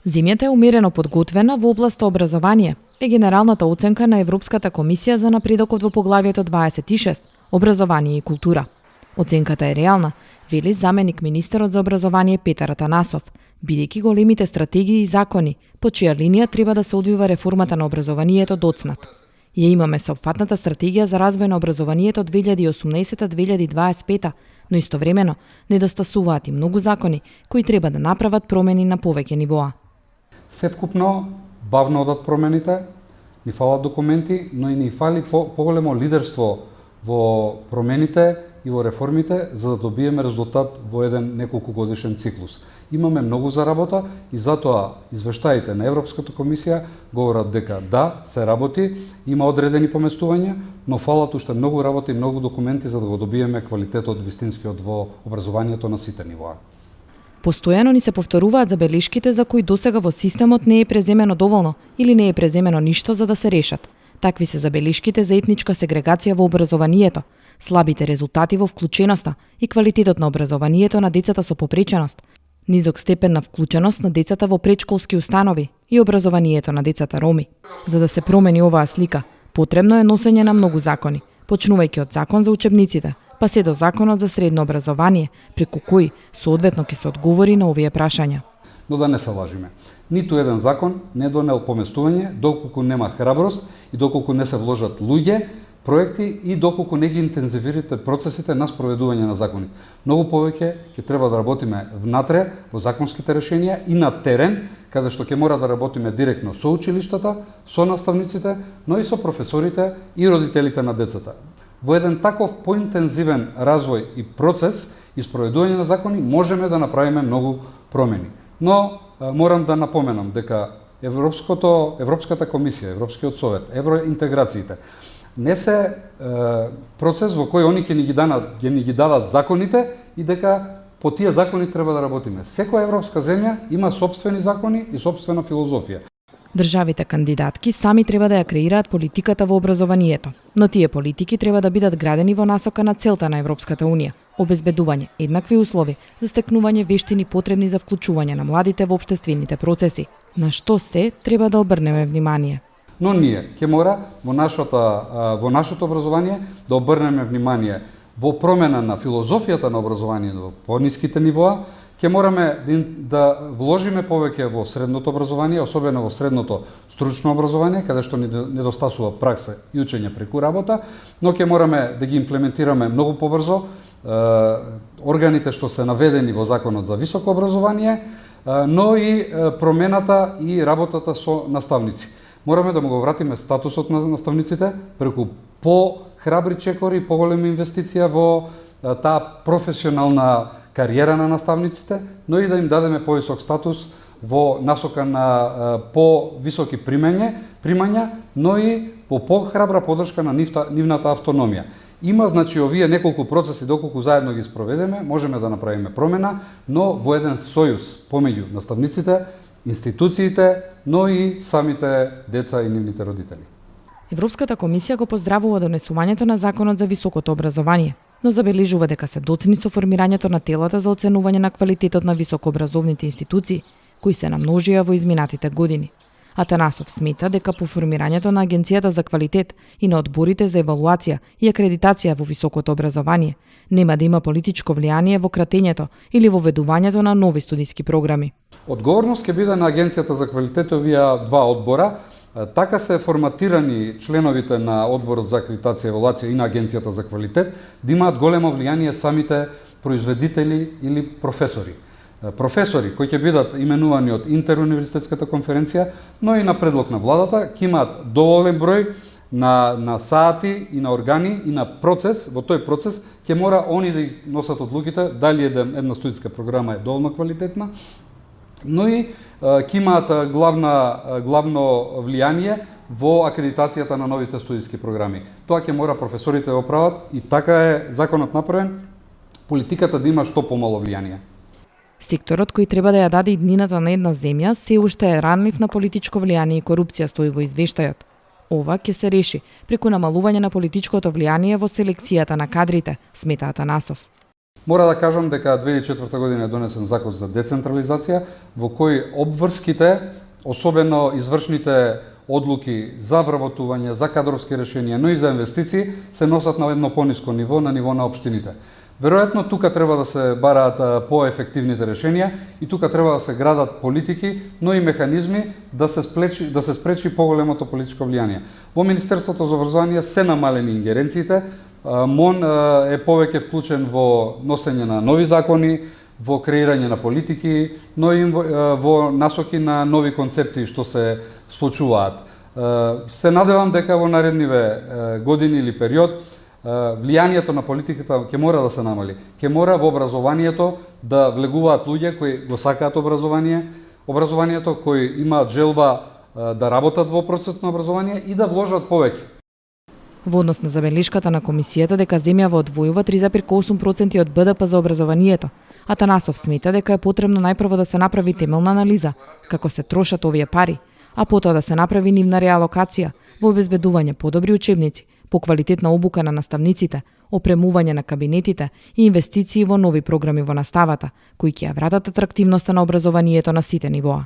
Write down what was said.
Земјата е умерено подготвена во областа образование, е генералната оценка на Европската комисија за напредокот во поглавието 26 Образование и култура. Оценката е реална, вели заменик министерот за образование Петар Атанасов, бидејќи големите стратегии и закони по чија линија треба да се одвива реформата на образованието доцнат. Ја имаме сеопфатната стратегија за развој на образованието 2018-2025, но истовремено недостасуваат и многу закони кои треба да направат промени на повеќе нивоа. Севкупно бавно одат промените, ни фалат документи, но и ни фали поголемо лидерство во промените и во реформите за да добиеме резултат во еден неколку годишен циклус. Имаме многу за работа и затоа извештаите на Европската комисија говорат дека да, се работи, има одредени поместувања, но фалат уште многу работа и многу документи за да го добиеме квалитетот вистинскиот во образованието на сите нивоа. Постојано ни се повторуваат забелешките за кои досега во системот не е преземено доволно или не е преземено ништо за да се решат. Такви се забелешките за етничка сегрегација во образованието, слабите резултати во вклученоста и квалитетот на образованието на децата со попреченост, низок степен на вклученост на децата во претшколски установи и образованието на децата роми. За да се промени оваа слика, потребно е носење на многу закони, почнувајќи од закон за учебниците, па се до законот за средно образование, преку кој соодветно ќе се одговори на овие прашања. Но да не се лажиме. Ниту еден закон не донел поместување доколку нема храброст и доколку не се вложат луѓе, проекти и доколку не ги интензивирате процесите на спроведување на закони. Многу повеќе ќе треба да работиме внатре во законските решенија и на терен, каде што ќе мора да работиме директно со училиштата, со наставниците, но и со професорите и родителите на децата. Во еден таков поинтензивен развој и процес и спроведување на закони можеме да направиме многу промени. Но морам да напоменам дека Европската комисија, Европскиот совет, евроинтеграциите не се процес во кој они ќе ни ги дадат законите и дека по тие закони треба да работиме. Секоја европска земја има сопствени закони и сопствена филозофија. Државите кандидатки сами треба да ја креираат политиката во образованието, но тие политики треба да бидат градени во насока на целта на Европската унија, обезбедување еднакви услови за стекнување вештини потребни за вклучување на младите во општествените процеси. На што се треба да обрнеме внимание? Но ние ќе мора во нашето образование да обрнеме внимание во промена на филозофијата на образованието во пониските нивоа, ќе мораме да вложиме повеќе во средното образование, особено во средното стручно образование, каде што недостасува пракса и учење преку работа, но ќе мораме да ги имплементираме многу побрзо органите што се наведени во Законот за високо образование, но и промената и работата со наставници. Мораме да му го вратиме статусот на наставниците преку по-храбри чекори, поголема инвестиција во таа професионална кариера на наставниците, но и да им дадеме повисок статус во насока на по-високи примања, но и по по-храбра подршка на нивната автономија. Има, значи, овие неколку процеси, доколку заедно ги спроведеме, можеме да направиме промена, но во еден сојуз помеѓу наставниците, институциите, но и самите деца и нивните родители. Европската комисија го поздравува донесувањето на Законот за високото образование, но забележува дека се доцни со формирањето на телата за оценување на квалитетот на високообразовните институции, кои се намножија во изминатите години. Атанасов смета дека по формирањето на Агенцијата за квалитет и на одборите за евалуација и акредитација во високото образование нема да има политичко влијание во кратењето или во ведувањето на нови студиски програми. Одговорност ќе биде на Агенцијата за квалитет овие два одбора. Така се форматирани членовите на Одборот за акредитација и евалуација и на Агенцијата за квалитет да имаат големо влијание самите производители или професори. Професори кои ќе бидат именувани од Интеруниверзитетската конференција, но и на предлог на владата, ќе имаат доволен број на сати и на органи и на процес. Во тој процес ќе мора они да носат одлуките дали една студиска програма е доволно квалитетна, но и ќе имаат главно влијание во акредитацијата на новите студиски програми. Тоа ќе мора професорите да го прават и така е законот направен, политиката да има што помало влијание. Секторот кој треба да ја даде иднината на една земја се уште е ранлив на политичко влијание и корупција, стои во извештајот. Ова ќе се реши преку намалување на политичкото влијание во селекцијата на кадрите, смета Атанасов. Мора да кажам дека 2004 година е донесен закон за децентрализација, во кој обврските, особено извршните одлуки за вработување, за кадровски решенија, но и за инвестиции, се носат на едно пониско ниво, на ниво на општините. Веројатно, тука треба да се бараат поефективните решенија и тука треба да се градат политики, но и механизми да се спречи поголемото политичко влијание. Во Министерството за образование се намалени ингеренциите, МОН е повеќе вклучен во носење на нови закони, во креирање на политики, но и во насоки на нови концепти што се случуваат. Се надевам дека во наредниве години или период влијанието на политиката ќе мора да се намали. Ќе мора во образованието да влегуваат луѓе кои го сакаат образованието, кои имаат желба да работат во процесот на образование и да вложат повеќе. Во однос на забелешката на комисијата дека земјава одвојува 3,8% од БДП за образованието, Атанасов смета дека е потребно најпрво да се направи темелна анализа како се трошат овие пари, а потоа да се направи нивна реалокација во обезбедување подобри учебници, поквалитетна обука на наставниците, опремување на кабинетите и инвестиции во нови програми во наставата, кои ќе ја вратат атрактивноста на образованието на сите нивоа.